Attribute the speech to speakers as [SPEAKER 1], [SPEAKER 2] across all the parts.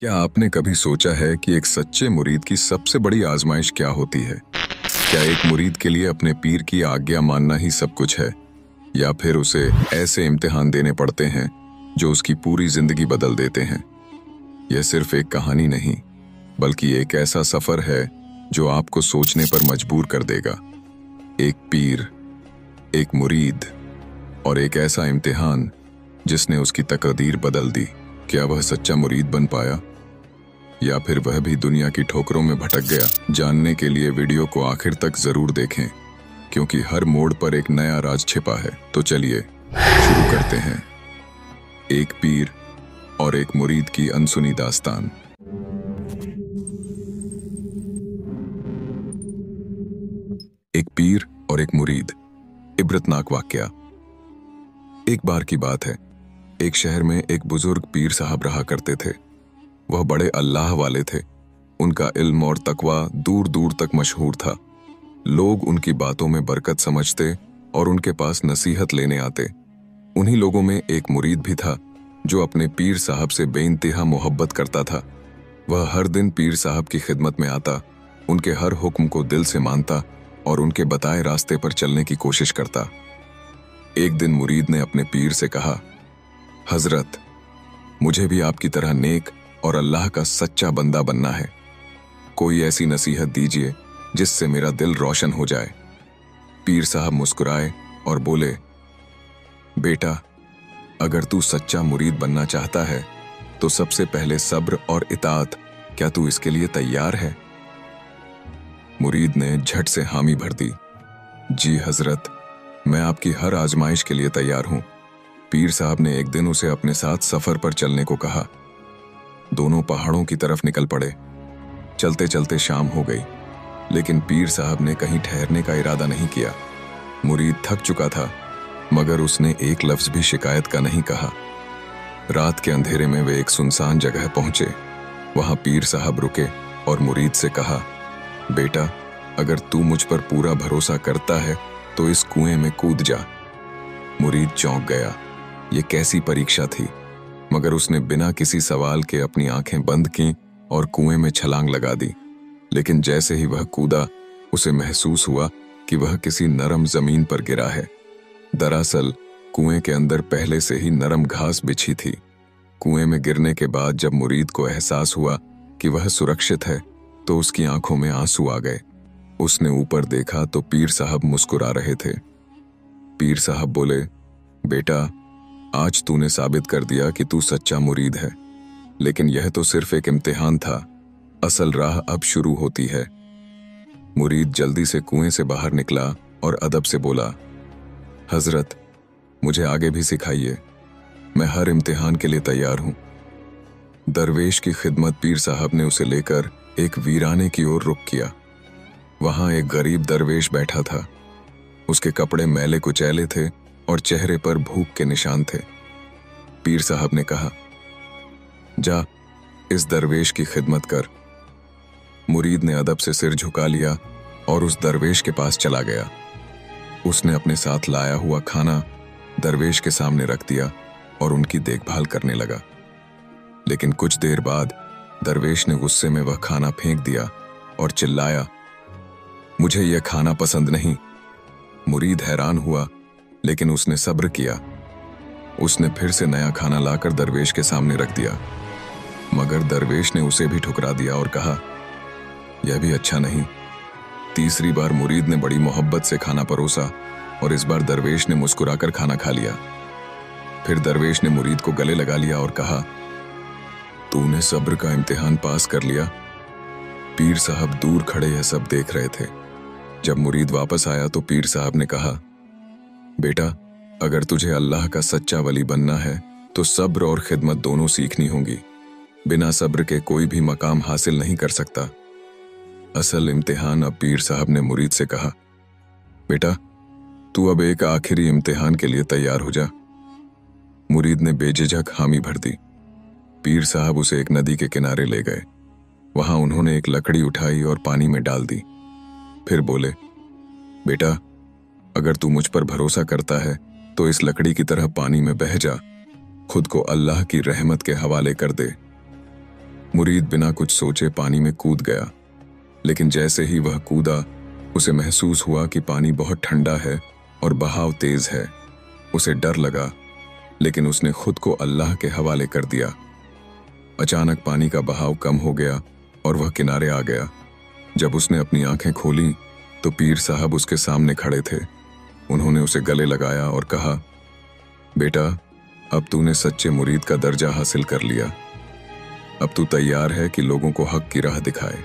[SPEAKER 1] क्या आपने कभी सोचा है कि एक सच्चे मुरीद की सबसे बड़ी आजमाइश क्या होती है? क्या एक मुरीद के लिए अपने पीर की आज्ञा मानना ही सब कुछ है, या फिर उसे ऐसे इम्तिहान देने पड़ते हैं जो उसकी पूरी जिंदगी बदल देते हैं? यह सिर्फ एक कहानी नहीं, बल्कि एक ऐसा सफर है जो आपको सोचने पर मजबूर कर देगा। एक पीर, एक मुरीद और एक ऐसा इम्तिहान जिसने उसकी तकदीर बदल दी। क्या वह सच्चा मुरीद बन पाया, या फिर वह भी दुनिया की ठोकरों में भटक गया? जानने के लिए वीडियो को आखिर तक जरूर देखें, क्योंकि हर मोड़ पर एक नया राज छिपा है। तो चलिए शुरू करते हैं। एक पीर और एक मुरीद की अनसुनी दास्तान। एक पीर और एक मुरीद, इबरतनाक वाकया। एक बार की बात है, एक शहर में एक बुजुर्ग पीर साहब रहा करते थे। वह बड़े अल्लाह वाले थे। उनका इल्म और तकवा दूर दूर तक मशहूर था। लोग उनकी बातों में बरकत समझते और उनके पास नसीहत लेने आते। उन्हीं लोगों में एक मुरीद भी था जो अपने पीर साहब से बेइंतहा मोहब्बत करता था। वह हर दिन पीर साहब की खिदमत में आता, उनके हर हुक्म को दिल से मानता और उनके बताए रास्ते पर चलने की कोशिश करता। एक दिन मुरीद ने अपने पीर से कहा, हजरत, मुझे भी आपकी तरह नेक और अल्लाह का सच्चा बंदा बनना है। कोई ऐसी नसीहत दीजिए जिससे मेरा दिल रोशन हो जाए। पीर साहब मुस्कुराए और बोले, बेटा, अगर तू सच्चा मुरीद बनना चाहता है तो सबसे पहले सब्र और इताअत, क्या तू इसके लिए तैयार है? मुरीद ने झट से हामी भर दी। जी हजरत, मैं आपकी हर आजमाइश के लिए तैयार हूं। पीर साहब ने एक दिन उसे अपने साथ सफर पर चलने को कहा। दोनों पहाड़ों की तरफ निकल पड़े। चलते चलते शाम हो गई, लेकिन पीर साहब ने कहीं ठहरने का इरादा नहीं किया। मुरीद थक चुका था, मगर उसने एक लफ्ज भी शिकायत का नहीं कहा। रात के अंधेरे में वे एक सुनसान जगह पहुंचे। वहां पीर साहब रुके और मुरीद से कहा, बेटा, अगर तू मुझ पर पूरा भरोसा करता है तो इस कुएं में कूद जा। मुरीद चौंक गया। ये कैसी परीक्षा थी, मगर उसने बिना किसी सवाल के अपनी आंखें बंद की और कुएं में छलांग लगा दी। लेकिन जैसे ही वह कूदा, उसे महसूस हुआ कि वह किसी नरम जमीन पर गिरा है। दरअसल कुएं के अंदर पहले से ही नरम घास बिछी थी। कुएं में गिरने के बाद जब मुरीद को एहसास हुआ कि वह सुरक्षित है, तो उसकी आंखों में आंसू आ गए। उसने ऊपर देखा तो पीर साहब मुस्कुरा रहे थे। पीर साहब बोले, बेटा, आज तूने साबित कर दिया कि तू सच्चा मुरीद है, लेकिन यह तो सिर्फ एक इम्तिहान था। असल राह अब शुरू होती है। मुरीद जल्दी से कुएं से बाहर निकला और अदब से बोला, हजरत, मुझे आगे भी सिखाइए। मैं हर इम्तिहान के लिए तैयार हूं। दरवेश की खिदमत पीर साहब ने उसे लेकर एक वीराने की ओर रुख किया। वहां एक गरीब दरवेश बैठा था। उसके कपड़े मैले कुचैले थे और चेहरे पर भूख के निशान थे। पीर साहब ने कहा, जा, इस दरवेश की खिदमत कर। मुरीद ने अदब से सिर झुका लिया और उस दरवेश के पास चला गया। उसने अपने साथ लाया हुआ खाना दरवेश के सामने रख दिया और उनकी देखभाल करने लगा। लेकिन कुछ देर बाद दरवेश ने गुस्से में वह खाना फेंक दिया और चिल्लाया, मुझे यह खाना पसंद नहीं। मुरीद हैरान हुआ, लेकिन उसने सब्र किया। उसने फिर से नया खाना लाकर दरवेश के सामने रख दिया, मगर दरवेश ने उसे भी ठुकरा दिया और कहा, यह भी अच्छा नहीं। तीसरी बार मुरीद ने बड़ी मोहब्बत से खाना परोसा और इस बार दरवेश ने मुस्कुराकर खाना खा लिया। फिर दरवेश ने मुरीद को गले लगा लिया और कहा, तूने सब्र का इम्तिहान पास कर लिया। पीर साहब दूर खड़े यह सब देख रहे थे। जब मुरीद वापस आया तो पीर साहब ने कहा, बेटा, अगर तुझे अल्लाह का सच्चा वली बनना है तो सब्र और खिदमत दोनों सीखनी होंगी। बिना सब्र के कोई भी मकाम हासिल नहीं कर सकता। असल इम्तिहान अब पीर साहब ने मुरीद से कहा, बेटा, तू अब एक आखिरी इम्तिहान के लिए तैयार हो जा। मुरीद ने बेझिझक हामी भर दी। पीर साहब उसे एक नदी के किनारे ले गए। वहां उन्होंने एक लकड़ी उठाई और पानी में डाल दी। फिर बोले, बेटा, अगर तू मुझ पर भरोसा करता है तो इस लकड़ी की तरह पानी में बह जा। खुद को अल्लाह की रहमत के हवाले कर दे। मुरीद बिना कुछ सोचे पानी में कूद गया, लेकिन जैसे ही वह कूदा उसे महसूस हुआ कि पानी बहुत ठंडा है और बहाव तेज है। उसे डर लगा, लेकिन उसने खुद को अल्लाह के हवाले कर दिया। अचानक पानी का बहाव कम हो गया और वह किनारे आ गया। जब उसने अपनी आंखें खोलीं तो पीर साहब उसके सामने खड़े थे। उन्होंने उसे गले लगाया और कहा, बेटा, अब तूने सच्चे मुरीद का दर्जा हासिल कर लिया। अब तू तैयार है कि लोगों को हक की राह दिखाए।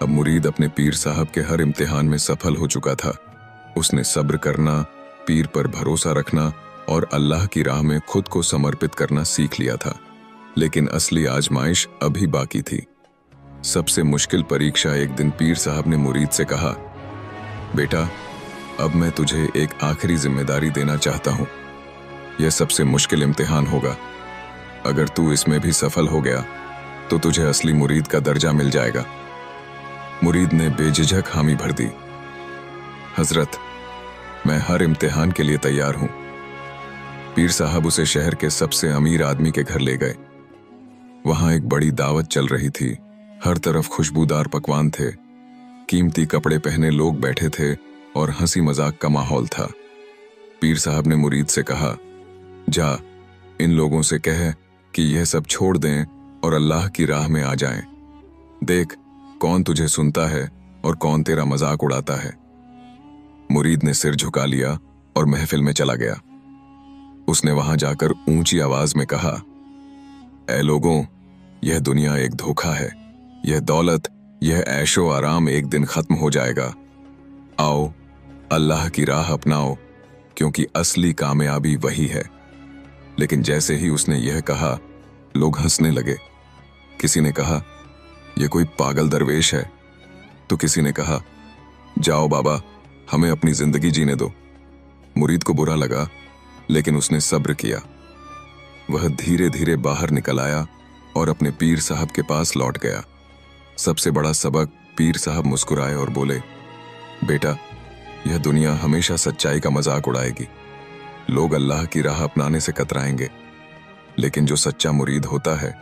[SPEAKER 1] अब मुरीद अपने पीर साहब के हर इम्तिहान में सफल हो चुका था। उसने सब्र करना, पीर पर भरोसा रखना और अल्लाह की राह में खुद को समर्पित करना सीख लिया था। लेकिन असली आजमाइश अभी बाकी थी। सबसे मुश्किल परीक्षा एक दिन पीर साहब ने मुरीद से कहा, बेटा, अब मैं तुझे एक आखिरी जिम्मेदारी देना चाहता हूं। यह सबसे मुश्किल इम्तिहान होगा। अगर तू इसमें भी सफल हो गया तो तुझे असली मुरीद का दर्जा मिल जाएगा। मुरीद ने बेझिझक हामी भर दी, हजरत, मैं हर इम्तिहान के लिए तैयार हूं। पीर साहब उसे शहर के सबसे अमीर आदमी के घर ले गए। वहां एक बड़ी दावत चल रही थी। हर तरफ खुशबूदार पकवान थे, कीमती कपड़े पहने लोग बैठे थे और हंसी मजाक का माहौल था। पीर साहब ने मुरीद से कहा, जा, इन लोगों से कह कि यह सब छोड़ दें और अल्लाह की राह में आ जाएं। देख कौन तुझे सुनता है और कौन तेरा मजाक उड़ाता है। मुरीद ने सिर झुका लिया और महफिल में चला गया। उसने वहां जाकर ऊंची आवाज में कहा, ऐ लोगों, यह दुनिया एक धोखा है। यह दौलत, यह ऐशो आराम एक दिन खत्म हो जाएगा। आओ, अल्लाह की राह अपनाओ, क्योंकि असली कामयाबी वही है। लेकिन जैसे ही उसने यह कहा, लोग हंसने लगे। किसी ने कहा, यह कोई पागल दरवेश है, तो किसी ने कहा, जाओ बाबा, हमें अपनी जिंदगी जीने दो। मुरीद को बुरा लगा, लेकिन उसने सब्र किया। वह धीरे धीरे बाहर निकल आया और अपने पीर साहब के पास लौट गया। सबसे बड़ा सबक, पीर साहब मुस्कुराए और बोले, बेटा, यह दुनिया हमेशा सच्चाई का मजाक उड़ाएगी। लोग अल्लाह की राह अपनाने से कतराएंगे, लेकिन जो सच्चा मुरीद होता है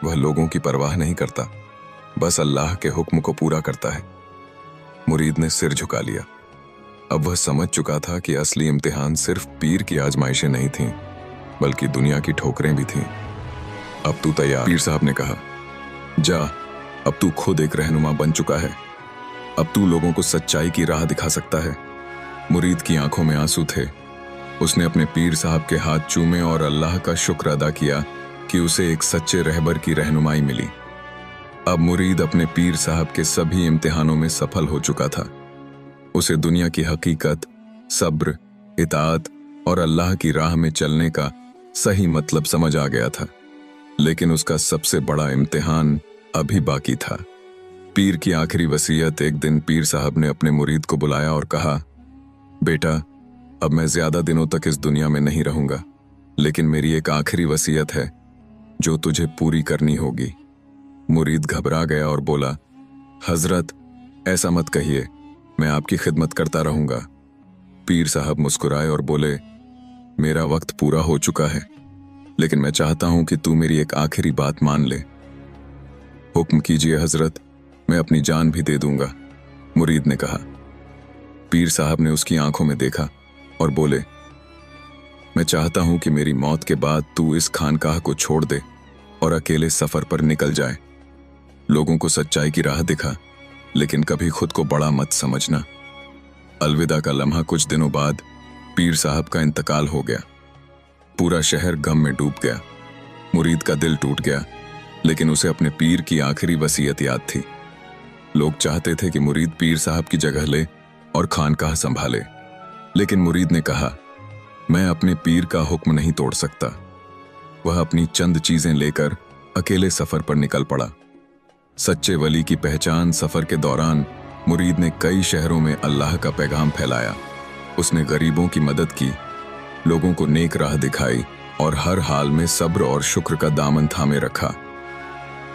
[SPEAKER 1] वह लोगों की परवाह नहीं करता, बस अल्लाह के हुक्म को पूरा करता है। मुरीद ने सिर झुका लिया। अब वह समझ चुका था कि असली इम्तिहान सिर्फ पीर की आजमाइशें नहीं थीं, बल्कि दुनिया की ठोकरें भी थीं। अब तू तैयार? पीर साहब ने कहा, जा, अब तू खुद एक रहनुमा बन चुका है। अब तू लोगों को सच्चाई की राह दिखा सकता है। मुरीद की आंखों में आंसू थे। उसने अपने पीर साहब के हाथ चूमे और अल्लाह का शुक्र अदा किया कि उसे एक सच्चे रहबर की रहनुमाई मिली। अब मुरीद अपने पीर साहब के सभी इम्तिहानों में सफल हो चुका था। उसे दुनिया की हकीकत, सब्र, इताअत और अल्लाह की राह में चलने का सही मतलब समझ आ गया था। लेकिन उसका सबसे बड़ा इम्तिहान अभी बाकी था। पीर की आखिरी वसीयत। एक दिन पीर साहब ने अपने मुरीद को बुलाया और कहा, बेटा, अब मैं ज्यादा दिनों तक इस दुनिया में नहीं रहूंगा, लेकिन मेरी एक आखिरी वसीयत है जो तुझे पूरी करनी होगी। मुरीद घबरा गया और बोला, हजरत, ऐसा मत कहिए, मैं आपकी खिदमत करता रहूंगा। पीर साहब मुस्कुराए और बोले, मेरा वक्त पूरा हो चुका है, लेकिन मैं चाहता हूं कि तू मेरी एक आखिरी बात मान ले। हुक्म कीजिए हजरत, मैं अपनी जान भी दे दूंगा, मुरीद ने कहा। पीर साहब ने उसकी आंखों में देखा और बोले, मैं चाहता हूं कि मेरी मौत के बाद तू इस खानकाह को छोड़ दे और अकेले सफर पर निकल जाए। लोगों को सच्चाई की राह दिखा, लेकिन कभी खुद को बड़ा मत समझना। अलविदा का लम्हा कुछ दिनों बाद पीर साहब का इंतकाल हो गया। पूरा शहर गम में डूब गया। मुरीद का दिल टूट गया, लेकिन उसे अपने पीर की आखिरी वसीयत याद थी। लोग चाहते थे कि मुरीद पीर साहब की जगह ले और खानकाह संभाले, लेकिन मुरीद ने कहा, मैं अपने पीर का हुक्म नहीं तोड़ सकता। वह अपनी चंद चीजें लेकर अकेले सफर पर निकल पड़ा। सच्चे वली की पहचान। सफर के दौरान मुरीद ने कई शहरों में अल्लाह का पैगाम फैलाया। उसने गरीबों की मदद की, लोगों को नेक राह दिखाई और हर हाल में सब्र और शुक्र का दामन थामे रखा।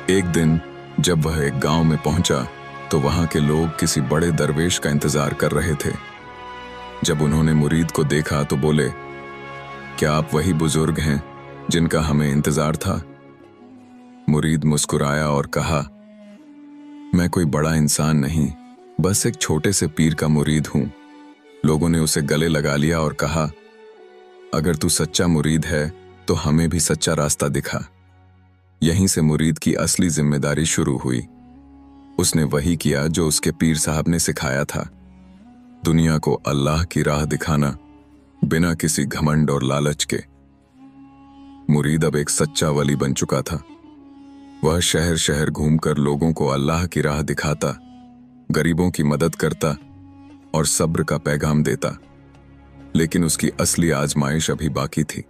[SPEAKER 1] एक दिन जब वह एक गांव में पहुंचा तो वहां के लोग किसी बड़े दरवेश का इंतजार कर रहे थे। जब उन्होंने मुरीद को देखा तो बोले, क्या आप वही बुजुर्ग हैं जिनका हमें इंतजार था? मुरीद मुस्कुराया और कहा, मैं कोई बड़ा इंसान नहीं, बस एक छोटे से पीर का मुरीद हूं। लोगों ने उसे गले लगा लिया और कहा, अगर तू सच्चा मुरीद है तो हमें भी सच्चा रास्ता दिखा। यहीं से मुरीद की असली जिम्मेदारी शुरू हुई। उसने वही किया जो उसके पीर साहब ने सिखाया था, दुनिया को अल्लाह की राह दिखाना, बिना किसी घमंड और लालच के। मुरीद अब एक सच्चा वली बन चुका था। वह शहर शहर घूमकर लोगों को अल्लाह की राह दिखाता, गरीबों की मदद करता और सब्र का पैगाम देता। लेकिन उसकी असली आजमाइश अभी बाकी थी।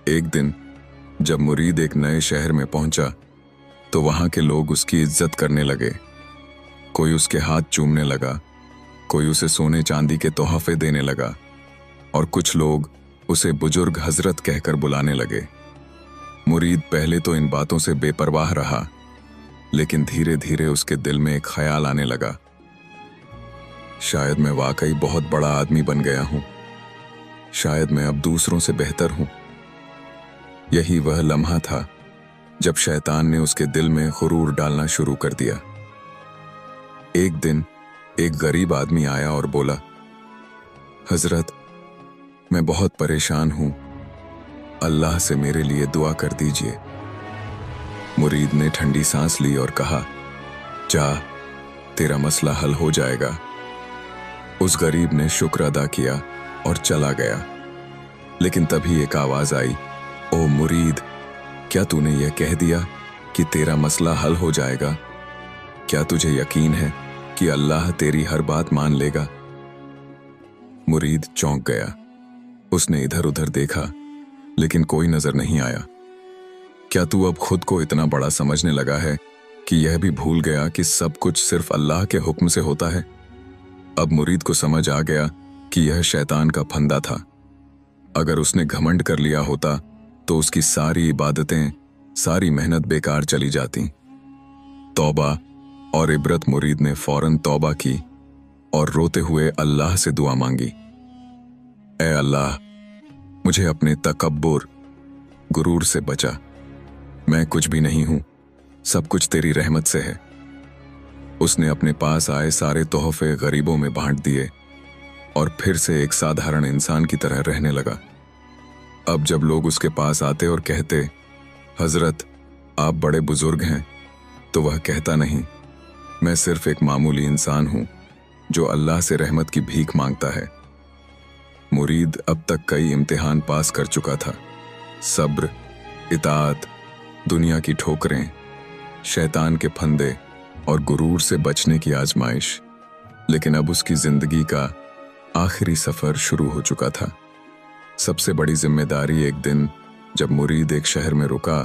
[SPEAKER 1] एक दिन जब मुरीद एक नए शहर में पहुंचा तो वहां के लोग उसकी इज्जत करने लगे। कोई उसके हाथ चूमने लगा, कोई उसे सोने चांदी के तोहफे देने लगा और कुछ लोग उसे बुजुर्ग हजरत कहकर बुलाने लगे। मुरीद पहले तो इन बातों से बेपरवाह रहा, लेकिन धीरे धीरे उसके दिल में एक ख्याल आने लगा, शायद मैं वाकई बहुत बड़ा आदमी बन गया हूं, शायद मैं अब दूसरों से बेहतर हूं। यही वह लम्हा था जब शैतान ने उसके दिल में गुरूर डालना शुरू कर दिया। एक दिन एक गरीब आदमी आया और बोला, हजरत, मैं बहुत परेशान हूं, अल्लाह से मेरे लिए दुआ कर दीजिए। मुरीद ने ठंडी सांस ली और कहा, जा, तेरा मसला हल हो जाएगा। उस गरीब ने शुक्र अदा किया और चला गया। लेकिन तभी एक आवाज आई, ओ मुरीद, क्या तूने यह कह दिया कि तेरा मसला हल हो जाएगा? क्या तुझे यकीन है कि अल्लाह तेरी हर बात मान लेगा? मुरीद चौंक गया। उसने इधर उधर देखा, लेकिन कोई नजर नहीं आया। क्या तू अब खुद को इतना बड़ा समझने लगा है कि यह भी भूल गया कि सब कुछ सिर्फ अल्लाह के हुक्म से होता है? अब मुरीद को समझ आ गया कि यह शैतान का फंदा था। अगर उसने घमंड कर लिया होता तो उसकी सारी इबादतें, सारी मेहनत बेकार चली जाती। तौबा और इबरत मुरीद ने फौरन तौबा की और रोते हुए अल्लाह से दुआ मांगी, ऐ अल्लाह, मुझे अपने तकब्बुर, गुरूर से बचा। मैं कुछ भी नहीं हूं, सब कुछ तेरी रहमत से है। उसने अपने पास आए सारे तोहफे गरीबों में बांट दिए और फिर से एक साधारण इंसान की तरह रहने लगा। अब जब लोग उसके पास आते और कहते, हजरत, आप बड़े बुजुर्ग हैं, तो वह कहता नहीं, मैं सिर्फ एक मामूली इंसान हूं जो अल्लाह से रहमत की भीख मांगता है। मुरीद अब तक कई इम्तिहान पास कर चुका था, सब्र, इताअत, दुनिया की ठोकरें, शैतान के फंदे और गुरूर से बचने की आजमाइश। लेकिन अब उसकी जिंदगी का आखिरी सफर शुरू हो चुका था। सबसे बड़ी जिम्मेदारी एक दिन जब मुरीद एक शहर में रुका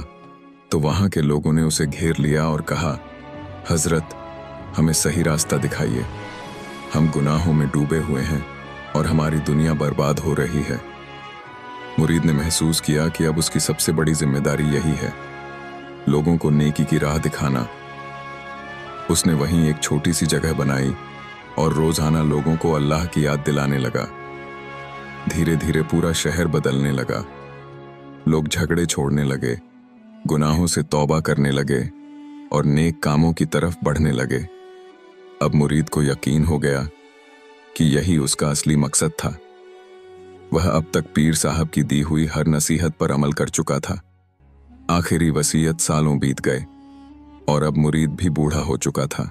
[SPEAKER 1] तो वहां के लोगों ने उसे घेर लिया और कहा, हजरत, हमें सही रास्ता दिखाइए। हम गुनाहों में डूबे हुए हैं और हमारी दुनिया बर्बाद हो रही है। मुरीद ने महसूस किया कि अब उसकी सबसे बड़ी जिम्मेदारी यही है, लोगों को नेकी की राह दिखाना। उसने वहीं एक छोटी सी जगह बनाई और रोजाना लोगों को अल्लाह की याद दिलाने लगा। धीरे धीरे पूरा शहर बदलने लगा। लोग झगड़े छोड़ने लगे, गुनाहों से तौबा करने लगे और नेक कामों की तरफ बढ़ने लगे। अब मुरीद को यकीन हो गया कि यही उसका असली मकसद था। वह अब तक पीर साहब की दी हुई हर नसीहत पर अमल कर चुका था। आखिरी वसीयत सालों बीत गए और अब मुरीद भी बूढ़ा हो चुका था।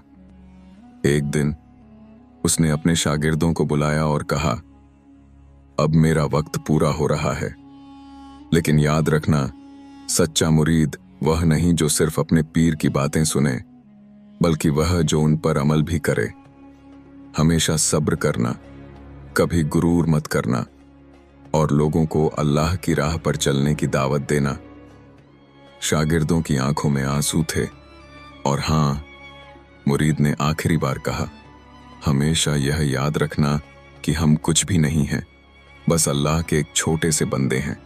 [SPEAKER 1] एक दिन उसने अपने शागिर्दों को बुलाया और कहा, अब मेरा वक्त पूरा हो रहा है, लेकिन याद रखना, सच्चा मुरीद वह नहीं जो सिर्फ अपने पीर की बातें सुने, बल्कि वह जो उन पर अमल भी करे। हमेशा सब्र करना, कभी गुरूर मत करना और लोगों को अल्लाह की राह पर चलने की दावत देना। शागिर्दों की आंखों में आंसू थे और हां, मुरीद ने आखिरी बार कहा, हमेशा यह याद रखना कि हम कुछ भी नहीं हैं, बस अल्लाह के एक छोटे से बंदे हैं।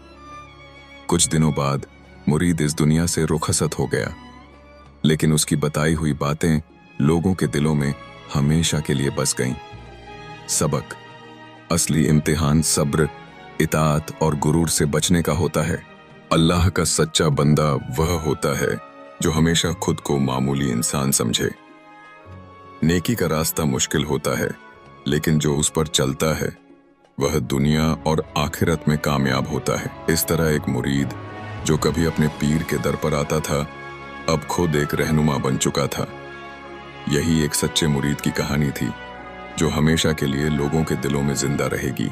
[SPEAKER 1] कुछ दिनों बाद मुरीद इस दुनिया से रुखसत हो गया, लेकिन उसकी बताई हुई बातें लोगों के दिलों में हमेशा के लिए बस गईं। सबक, असली इम्तिहान सब्र, इताअत और गुरूर से बचने का होता है। अल्लाह का सच्चा बंदा वह होता है जो हमेशा खुद को मामूली इंसान समझे। नेकी का रास्ता मुश्किल होता है, लेकिन जो उस पर चलता है वह दुनिया और आखिरत में कामयाब होता है। इस तरह एक मुरीद जो कभी अपने पीर के दर पर आता था, अब खुद एक रहनुमा बन चुका था। यही एक सच्चे मुरीद की कहानी थी, जो हमेशा के लिए लोगों के दिलों में जिंदा रहेगी।